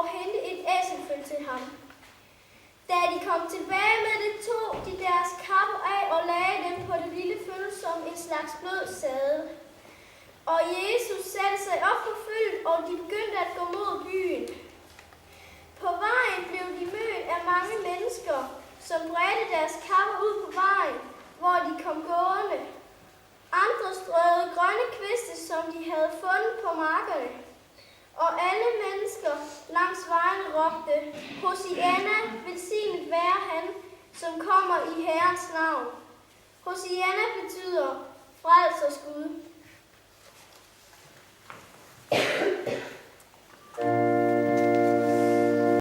og hente et æselføl til ham. Da de kom tilbage med det, tog de deres kapper af og lagde dem på det lille føl som en slags blød sadel. Og Jesus satte sig op på følget, og de begyndte at gå mod byen. På vejen blev de mødt af mange mennesker, som bredte deres kapper ud på vejen, hvor de kom gående. Andre strøede grønne kviste, som de havde fundet på markerne. Og alle mennesker langs vejen råbte, Hosianna, velsignet være han, som kommer i Herrens navn. Hosianna betyder frelsers Gud.